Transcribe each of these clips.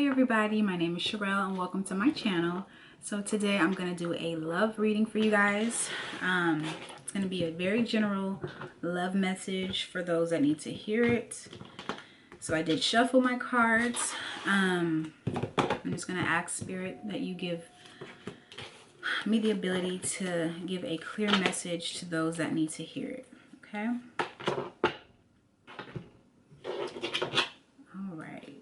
Hey everybody, my name is Cherrelle and welcome to my channel. So today I'm going to do a love reading for you guys. It's going to be a very general love message for those that need to hear it. So I did shuffle my cards. I'm just going to ask Spirit that you give me the ability to give a clear message to those that need to hear it. Okay? All right.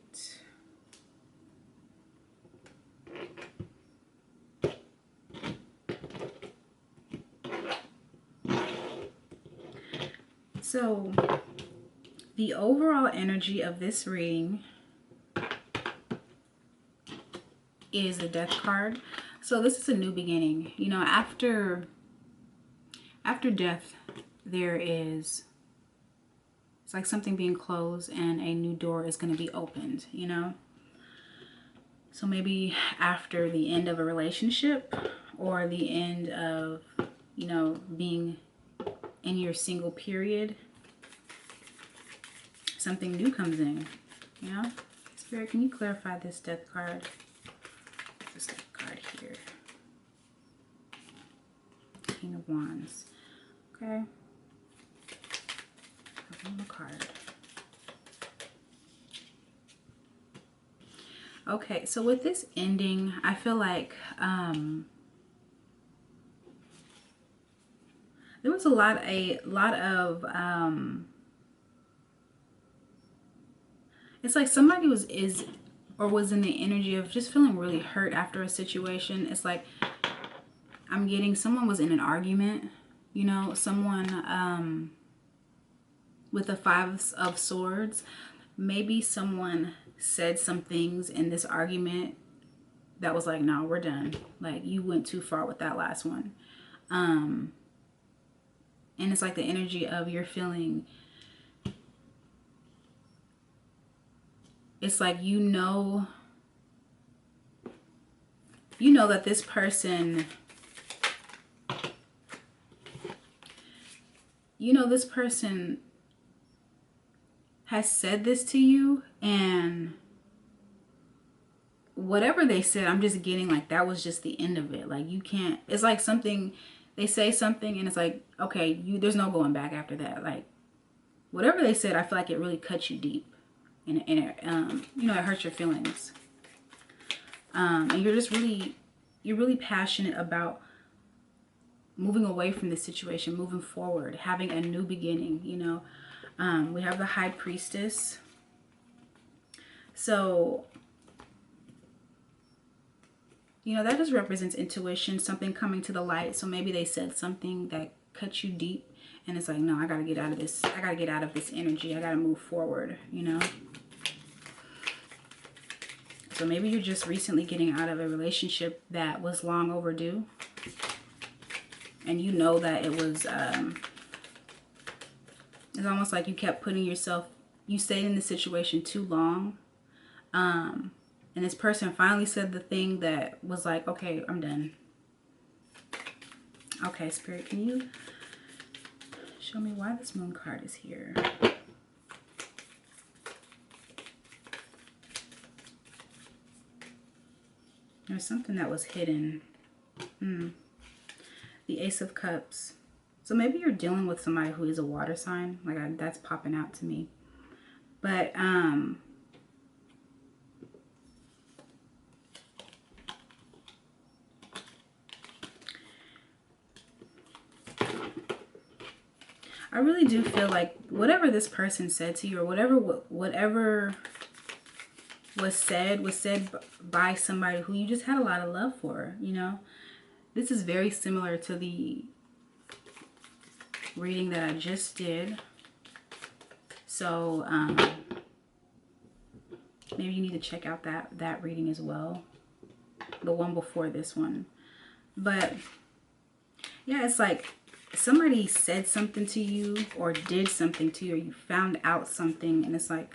So the overall energy of this reading is the Death card. So this is a new beginning. You know, after death, it's like something being closed and a new door is going to be opened, you know. So maybe after the end of a relationship or the end of, you know, being in your single period, something new comes in, you know. Spirit, can you clarify this Death card? This Death card here. King of Wands. Okay. One more card. Okay, so with this ending, I feel like there was a lot of it's like somebody was in the energy of just feeling really hurt after a situation. It's like I'm getting someone was in an argument, you know, someone with the Five of Swords. Maybe someone said some things in this argument that was like, no, we're done. Like, you went too far with that last one. And it's like the energy of you're feeling, it's like, you know that this person, this person has said this to you, and whatever they said, I'm just getting like that was just the end of it. Like, you can't, it's like something, they say something and it's like, okay, there's no going back after that. Like, whatever they said, I feel like it really cut you deep, and it, you know, it hurts your feelings. And you're really passionate about moving away from this situation, moving forward, having a new beginning, you know. We have the High Priestess. So, you know, that just represents intuition, something coming to the light. So maybe they said something that cut you deep, and it's like, no, I got to get out of this. I got to get out of this energy. I got to move forward, you know. So maybe you're just recently getting out of a relationship that was long overdue. And you know that it was, it's almost like you kept putting yourself, you stayed in the situation too long. And this person finally said the thing that was like, okay, I'm done. Okay, Spirit, can you show me why this Moon card is here? There's something that was hidden. The Ace of Cups. So maybe you're dealing with somebody who is a water sign. Like, that's popping out to me. But I really do feel like whatever this person said to you, or whatever was said by somebody who you just had a lot of love for, you know. This is very similar to the reading that I just did. So maybe you need to check out that reading as well, the one before this one. But yeah, it's like somebody said something to you or did something to you, or you found out something, and it's like,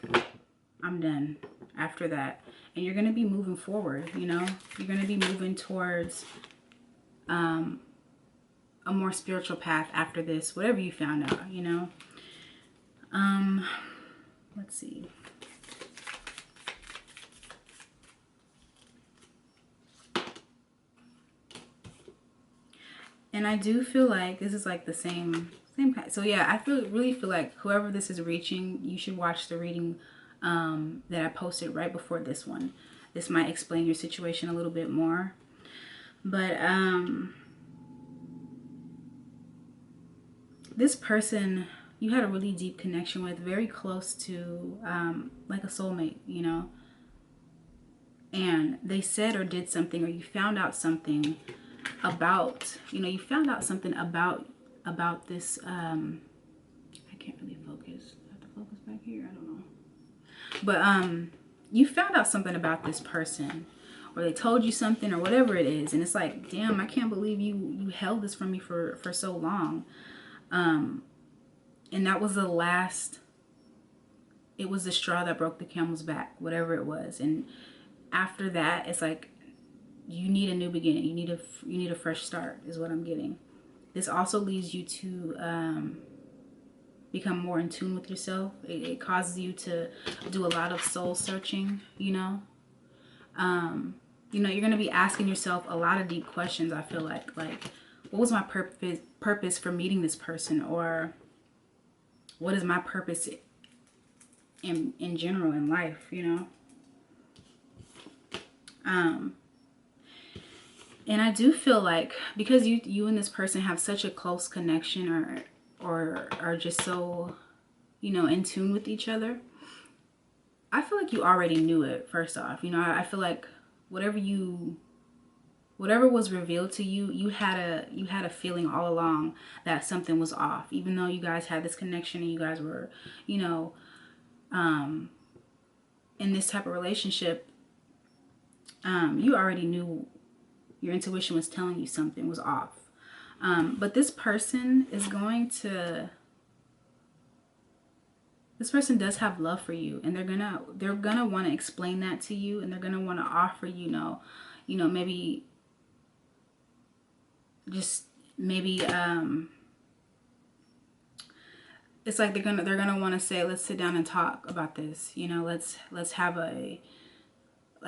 I'm done after that. And you're going to be moving forward, you know. You're going to be moving towards a more spiritual path after this, whatever you found out, you know. Let's see. And I do feel like this is like the same kind. So yeah, I really feel like whoever this is reaching, you should watch the reading that I posted right before this one. This might explain your situation a little bit more. But this person you had a really deep connection with, very close to like a soulmate, you know. And they said or did something, or you found out something about, you know, you found out something about this. I can't really focus. I have to focus back here. I don't know. But you found out something about this person, or they told you something, or whatever it is, and it's like, damn, I can't believe you held this from me for so long. And that was the last. It was the straw that broke the camel's back, whatever it was. And after that, it's like you need a new beginning. You need a fresh start, is what I'm getting. This also leads you to become more in tune with yourself. It causes you to do a lot of soul searching, you know. You know, you're going to be asking yourself a lot of deep questions, I feel like what was my purpose for meeting this person, or what is my purpose in general in life, you know. And I do feel like because you and this person have such a close connection, or are just so, you know, in tune with each other, I feel like you already knew it. First off, you know, I feel like whatever was revealed to you, you had a feeling all along that something was off, even though you guys had this connection and you guys were, you know, in this type of relationship. You already knew, your intuition was telling you something was off. But this person is this person does have love for you, and they're gonna want to explain that to you, and they're gonna want to offer you know, maybe it's like they're gonna want to say, let's sit down and talk about this, you know, let's have a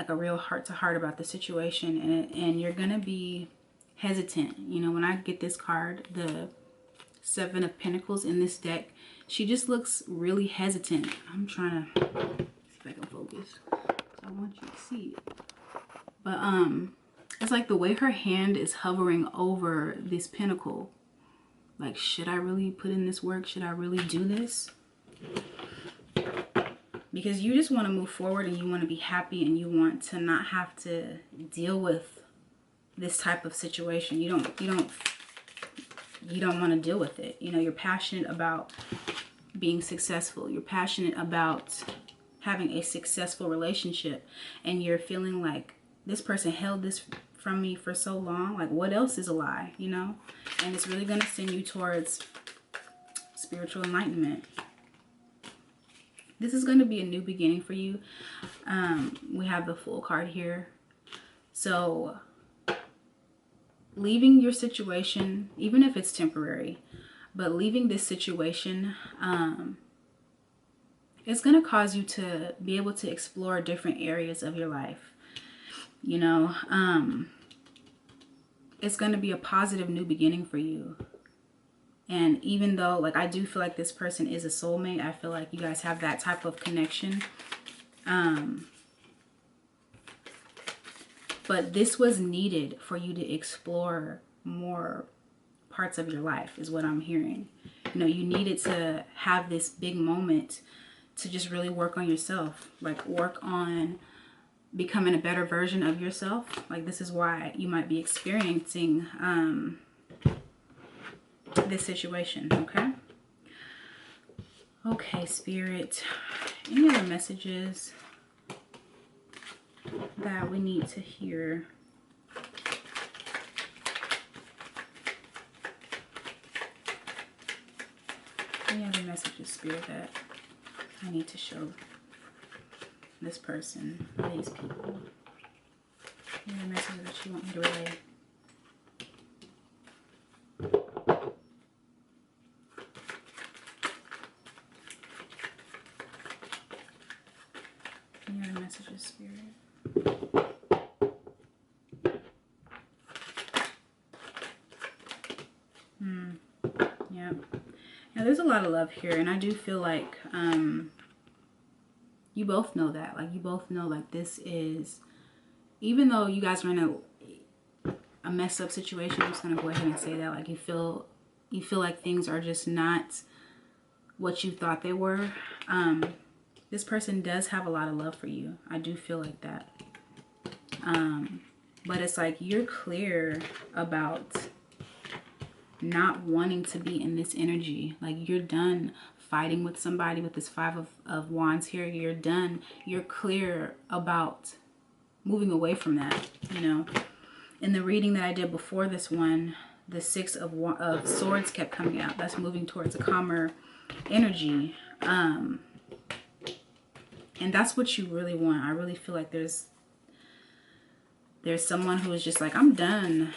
real heart-to-heart about the situation. And you're gonna be hesitant, you know. When I get this card, the Seven of Pentacles in this deck, she just looks really hesitant. I'm trying to see if I can focus. I want you to see it. But it's like the way her hand is hovering over this pentacle, like, should I really put in this work? Should I really do this? Because you just want to move forward, and you want to be happy, and you want to not have to deal with this type of situation. You don't want to deal with it. You know, you're passionate about being successful. You're passionate about having a successful relationship, and you're feeling like this person held this from me for so long. Like, what else is a lie, you know? And it's really going to send you towards spiritual enlightenment. This is going to be a new beginning for you. We have the Fool card here. So leaving your situation, even if it's temporary, but leaving this situation, it's going to cause you to be able to explore different areas of your life. You know, it's going to be a positive new beginning for you. And even though, like, I do feel like this person is a soulmate, I feel like you guys have that type of connection. But this was needed for you to explore more parts of your life, is what I'm hearing. You know, you needed to have this big moment to just really work on yourself. Like, work on becoming a better version of yourself. Like, this is why you might be experiencing this situation. Okay, Spirit, any other messages that we need to hear? Any other messages, Spirit, that I need to show this person, these people? Any other messages that you want me to relay? Any other messages, Spirit? And there's a lot of love here, and I do feel like you both know that. Like, you both know, like, this is, even though you guys are in a messed up situation, I'm just gonna go ahead and say that, like, you feel like things are just not what you thought they were. This person does have a lot of love for you. I do feel like that. But it's like you're clear about not wanting to be in this energy. Like, you're done fighting with somebody with this Five of Wands here. You're done. You're clear about moving away from that, you know. In the reading that I did before this one, the Six of Swords kept coming out. That's moving towards a calmer energy. And that's what you really want. I really feel like there's someone who is just like, I'm done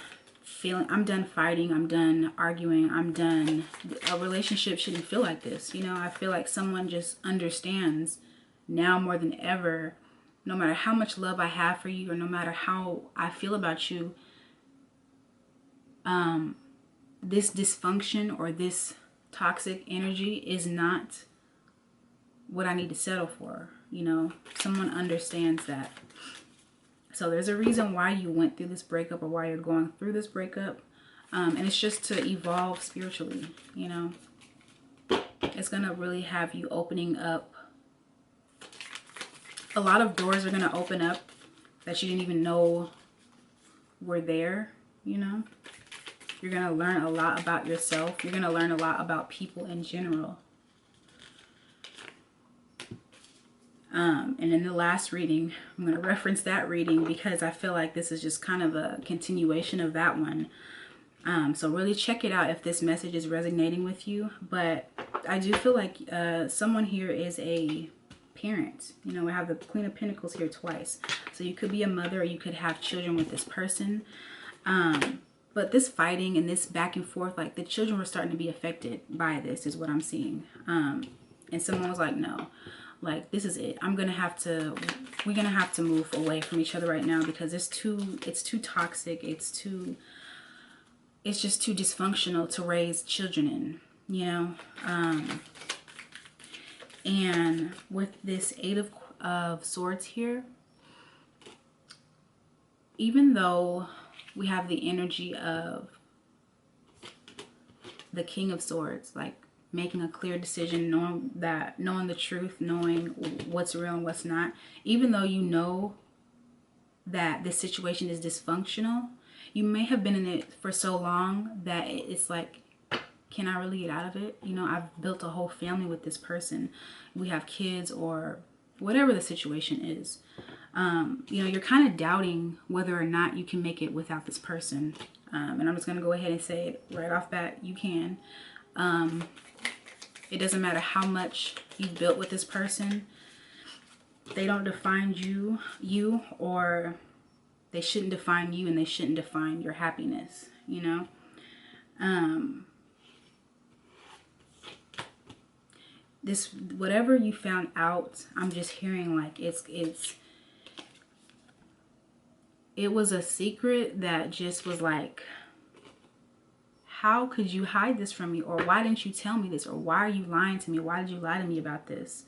fighting, I'm done arguing, I'm done. A relationship shouldn't feel like this, you know. I feel like someone just understands now more than ever, no matter how much love I have for you, or no matter how I feel about you, this dysfunction or this toxic energy is not what I need to settle for, you know. Someone understands that. So there's a reason why you went through this breakup, or why you're going through this breakup. And it's just to evolve spiritually, you know. It's going to really have you opening up. A lot of doors are going to open up that you didn't even know were there, you know. You're going to learn a lot about yourself. You're going to learn a lot about people in general. And in the last reading, I'm going to reference that reading because I feel like this is just kind of a continuation of that one. So really check it out if this message is resonating with you. But I do feel like someone here is a parent. You know, we have the Queen of Pentacles here twice. So you could be a mother, or you could have children with this person. But this fighting and this back and forth, like, the children were starting to be affected by this, is what I'm seeing. And someone was like, no. Like, this is it. we're gonna have to move away from each other right now, because it's too toxic. It's just too dysfunctional to raise children in, you know. And with this Eight of Swords here, even though we have the energy of the King of Swords, like, making a clear decision, knowing the truth, knowing what's real and what's not. Even though you know that this situation is dysfunctional, you may have been in it for so long that it's like, can I really get out of it? You know, I've built a whole family with this person. We have kids, or whatever the situation is. You know, you're kind of doubting whether or not you can make it without this person. And I'm just going to go ahead and say it right off bat, you can. It doesn't matter how much you've built with this person. They don't define you, or they shouldn't define you, and they shouldn't define your happiness, you know. This, whatever you found out, I'm just hearing like it was a secret that just was like, how could you hide this from me? Or why didn't you tell me this? Or why are you lying to me? Why did you lie to me about this?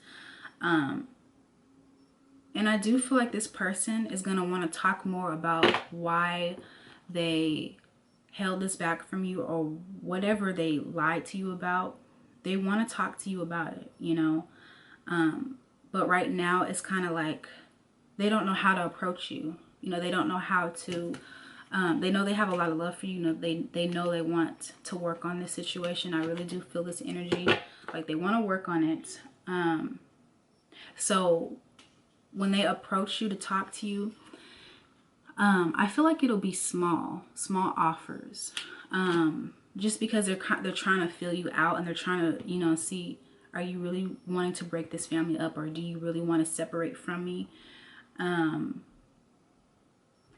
And I do feel like this person is going to want to talk more about why they held this back from you, or whatever they lied to you about. They want to talk to you about it, you know. But right now it's kind of like they don't know how to approach you. You know, they don't know how to... they know they have a lot of love for you. You know, they know they want to work on this situation. I really do feel this energy. Like, they want to work on it. So when they approach you to talk to you, I feel like it'll be small offers. Just because they're trying to feel you out, and they're trying to, you know, see, are you really wanting to break this family up, or do you really want to separate from me?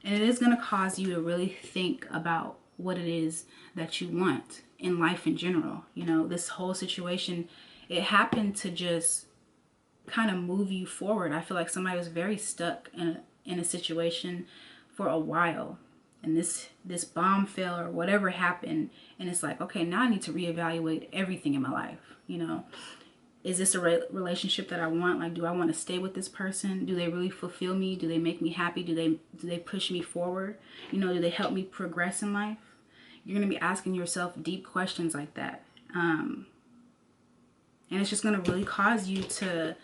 And it is going to cause you to really think about what it is that you want in life in general. You know, this whole situation, it happened to just kind of move you forward. I feel like somebody was very stuck in a situation for a while. and this bomb fell or whatever happened, and it's like, okay, now I need to reevaluate everything in my life. You know, is this a relationship that I want? Like, do I want to stay with this person? Do they really fulfill me? Do they make me happy? Do they push me forward? You know, do they help me progress in life? You're going to be asking yourself deep questions like that. And it's just going to really cause you to,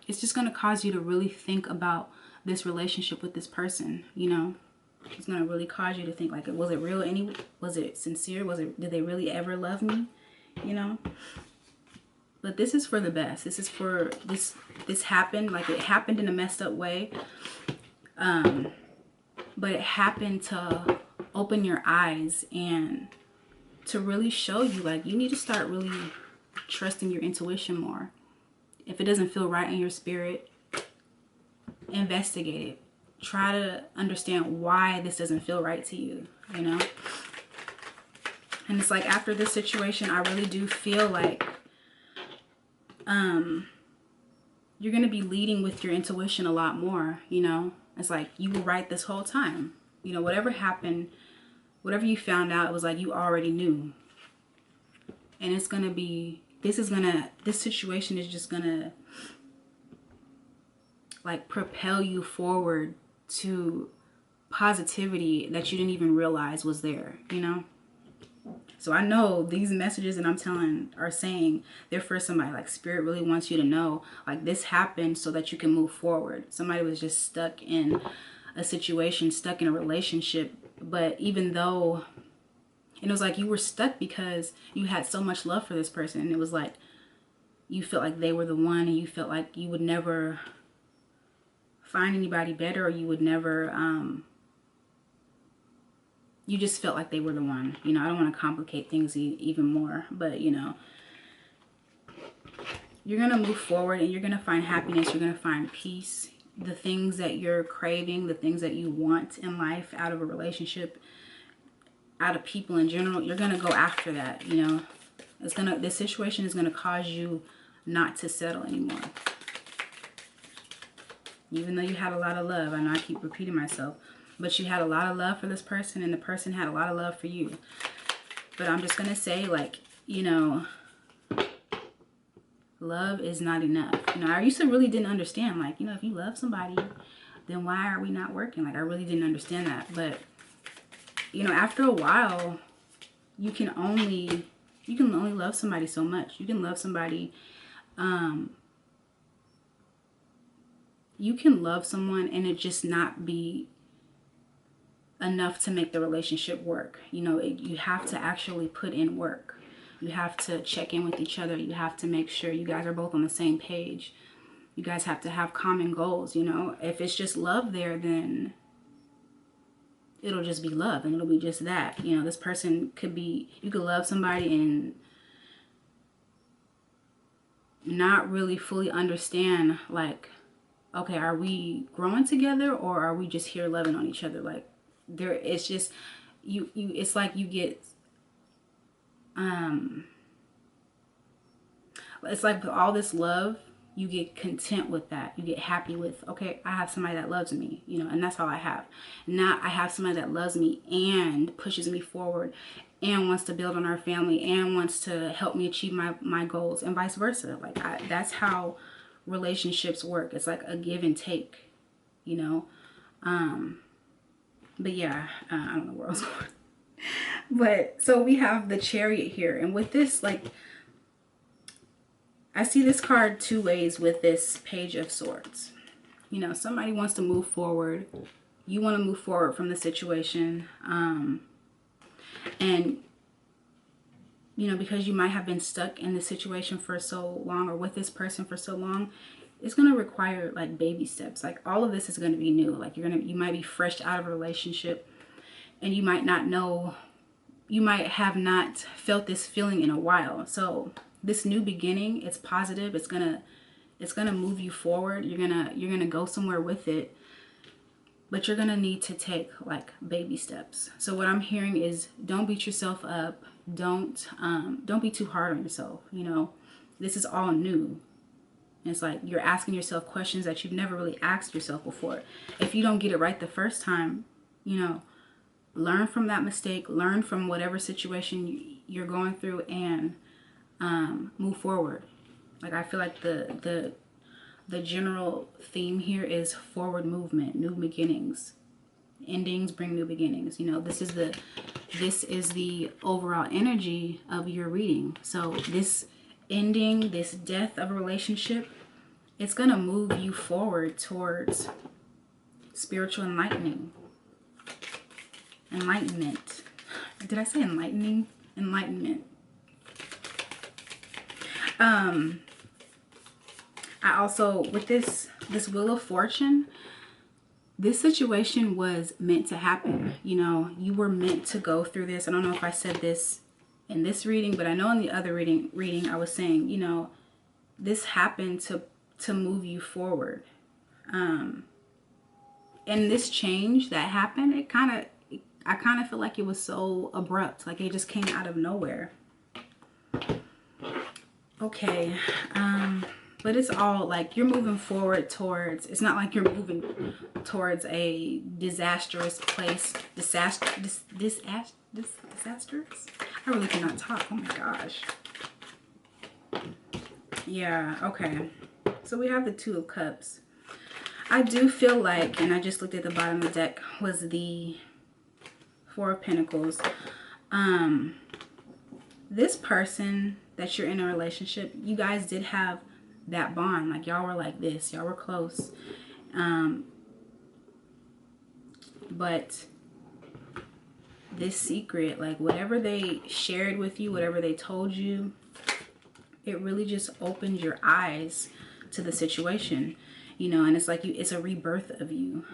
it's just going to cause you to really think about this relationship with this person, you know. It's going to really cause you to think, like, was it real? Was it sincere? Did they really ever love me? You know? But this is for the best. This is for, this happened, like, it happened in a messed up way. But it happened to open your eyes and to really show you, like, you need to start really trusting your intuition more. If it doesn't feel right in your spirit, investigate it. Try to understand why this doesn't feel right to you, you know? And it's like, after this situation, I really do feel like you're going to be leading with your intuition a lot more, you know? It's like, you were right this whole time. You know, whatever happened, whatever you found out, it was like you already knew. And it's going to be, this situation is just going to, like, propel you forward to positivity that you didn't even realize was there, you know? So I know these messages that I'm telling are saying they're for somebody. Like, Spirit really wants you to know, like, this happened so that you can move forward. Somebody was just stuck in a situation, stuck in a relationship. But even though, and it was like you were stuck because you had so much love for this person. And it was like, you felt like they were the one, and you felt like you would never find anybody better, or you would never, you just felt like they were the one. You know, I don't want to complicate things even more, but, you know, you're going to move forward and you're going to find happiness. You're going to find peace. The things that you're craving, the things that you want in life, out of a relationship, out of people in general, you're going to go after that, you know. This situation is going to cause you not to settle anymore. Even though you had a lot of love, I know I keep repeating myself, but you had a lot of love for this person, and the person had a lot of love for you. But I'm just going to say, like, you know, love is not enough. You know, I used to really didn't understand, like, you know, if you love somebody, then why are we not working? Like, I really didn't understand that. But, you know, after a while, you can only love somebody so much. You can love somebody, you can love someone and it just not be enough to make the relationship work. You know, you have to actually put in work. You have to check in with each other. You have to make sure you guys are both on the same page. You guys have to have common goals, you know. If it's just love there, then it'll just be love, and it'll be just that. You know, this person could be, you could love somebody and not really fully understand, like, okay, are we growing together, or are we just here loving on each other? Like, it's just, it's like you get, it's like with all this love, you get content with that. You get happy with, okay, I have somebody that loves me, you know, and that's all I have. Now I have somebody that loves me and pushes me forward and wants to build on our family and wants to help me achieve my goals, and vice versa. Like, that's how relationships work. It's like a give and take, you know. But yeah, I don't know where I was going. But so we have the Chariot here, and with this, like, I see this card two ways with this Page of Swords. You know, somebody wants to move forward. You want to move forward from the situation. And, you know, because you might have been stuck in this situation for so long, or with this person for so long, it's going to require, like, baby steps. Like, all of this is going to be new. Like, you might be fresh out of a relationship, and you might not know, you might have not felt this feeling in a while. So this new beginning, it's positive. It's gonna move you forward. You're gonna go somewhere with it, but you're gonna need to take, like, baby steps. So what I'm hearing is, don't beat yourself up. Don't be too hard on yourself. You know, this is all new. And it's like you're asking yourself questions that you've never really asked yourself before. If you don't get it right the first time, you know, learn from that mistake, learn from whatever situation you're going through, and move forward. Like, I feel like the general theme here is forward movement, new beginnings. Endings bring new beginnings. You know, this is the overall energy of your reading. So this ending, this death of a relationship, it's going to move you forward towards spiritual enlightening. Enlightenment. Did I say enlightening? Enlightenment. I also, with this Wheel of Fortune, this situation was meant to happen. You know, you were meant to go through this. I don't know if I said this in this reading, but I know in the other reading I was saying, you know, this happened to move you forward. And this change that happened, I kind of feel like it was so abrupt, like it just came out of nowhere. Okay, but it's all like you're moving forward towards, it's not like you're moving towards a disastrous place. Disastrous? I really cannot talk. Oh my gosh. Yeah, okay. So we have the Two of Cups. I do feel like, and I just looked at the bottom of the deck, was the Four of Pentacles. This person that you're in a relationship, you guys did have that bond. Like, y'all were like this. Y'all were close. But this secret, like whatever they shared with you, whatever they told you, it really just opened your eyes to the situation, you know, and it's like it's a rebirth of you.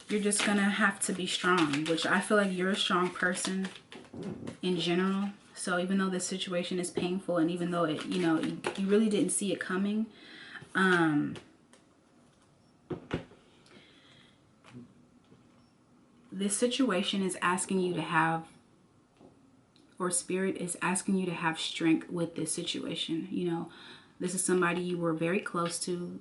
You're just gonna have to be strong, which I feel like you're a strong person in general. So even though this situation is painful, and even though it, you know, you really didn't see it coming, this situation is asking you to have, or Spirit is asking you to have strength with this situation. You know, this is somebody you were very close to,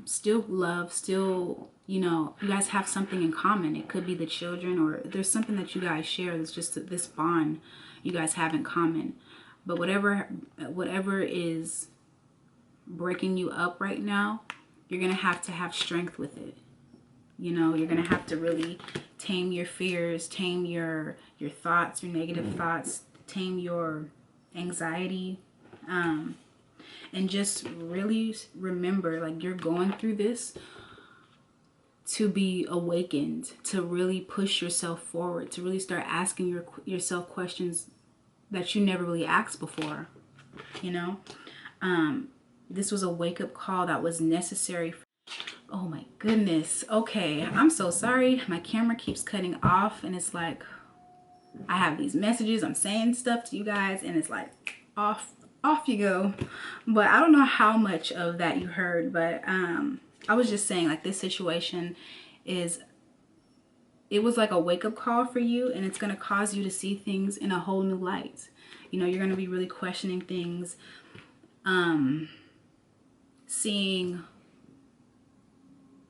still love, still, you know, you guys have something in common. It could be the children, or there's something that you guys share. There's just this bond you guys have in common. But whatever is breaking you up right now, you're gonna have to have strength with it. You know, you're gonna have to really tame your fears, tame your thoughts, your negative thoughts, tame your anxiety, and just really remember, like, you're going through this to be awakened, to really push yourself forward, to really start asking yourself questions that you never really asked before. You know, this was a wake-up call that was necessary. Oh my goodness. Okay, I'm so sorry. My camera keeps cutting off, and it's like I have these messages, I'm saying stuff to you guys, and it's like off you go. But I don't know how much of that you heard, but I was just saying, like, this situation it was like a wake-up call for you, and it's going to cause you to see things in a whole new light. You know, you're going to be really questioning things, seeing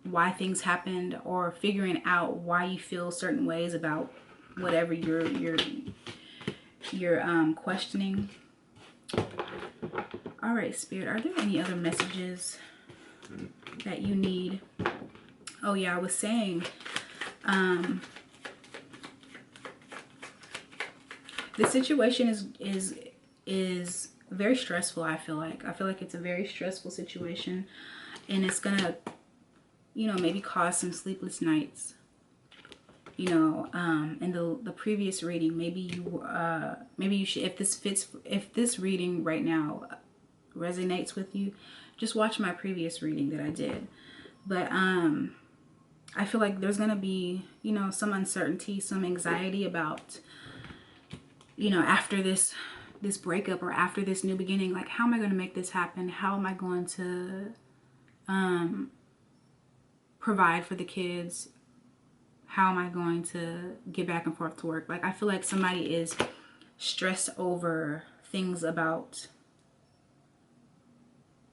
why things happened, or figuring out why you feel certain ways about whatever you're questioning. All right, Spirit, are there any other messages that you need? Oh yeah, I was saying, the situation is very stressful. I feel like it's a very stressful situation, and it's gonna, you know, maybe cause some sleepless nights. You know, in the previous reading, maybe you should, if this reading right now resonates with you, just watch my previous reading that I did. But I feel like there's gonna be, you know, some uncertainty, some anxiety about, you know, after this breakup, or after this new beginning, like, how am I going to make this happen? How am I going to provide for the kids? how am I going to get back and forth to work? Like, I feel like somebody is stressed over things about,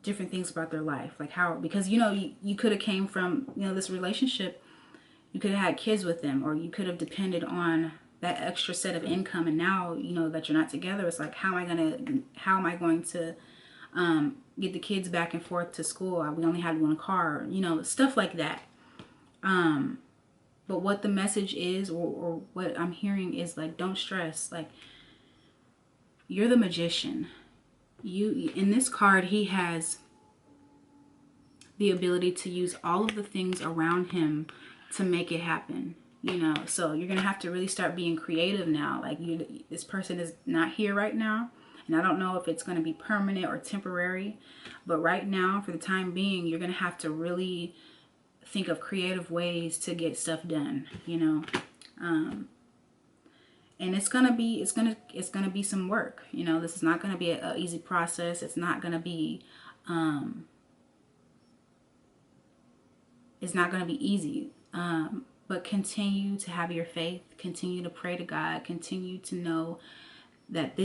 different things about their life. Like how, because, you know, you could have came from, you know, this relationship, you could have had kids with them, or you could have depended on that extra set of income. And now, you know, that you're not together, it's like, how am I going to get the kids back and forth to school? We only had one car, you know, stuff like that. But what the message is, or what I'm hearing is like, don't stress. Like, you're the magician. You, in this card, he has the ability to use all of the things around him to make it happen, you know. So you're gonna have to really start being creative now. Like, this person is not here right now, and I don't know if it's gonna be permanent or temporary, but right now, for the time being, you're gonna have to really think of creative ways to get stuff done, you know. And it's gonna be some work, you know. This is not gonna be an easy process. It's not gonna be easy. But continue to have your faith. Continue to pray to God. Continue to know that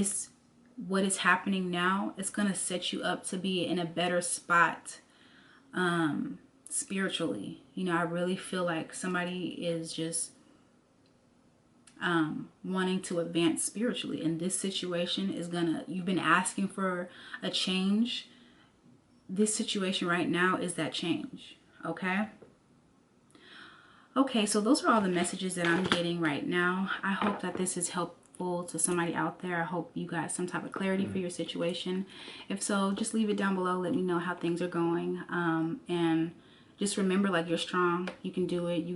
what is happening now is gonna set you up to be in a better spot spiritually. You know, I really feel like somebody is just wanting to advance spiritually, and this situation is you've been asking for a change. This situation right now is that change. Okay, so those are all the messages that I'm getting right now. I hope that this is helpful to somebody out there. I hope you got some type of clarity for your situation. If so, just leave it down below. Let me know how things are going. And just remember, like, you're strong. You can do it.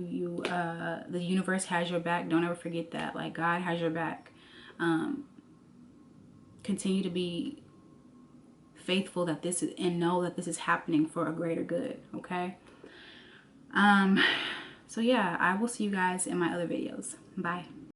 The universe has your back. Don't ever forget that. Like, God has your back. Continue to be faithful that this is, and know that this is happening for a greater good. Okay. So yeah, I will see you guys in my other videos. Bye.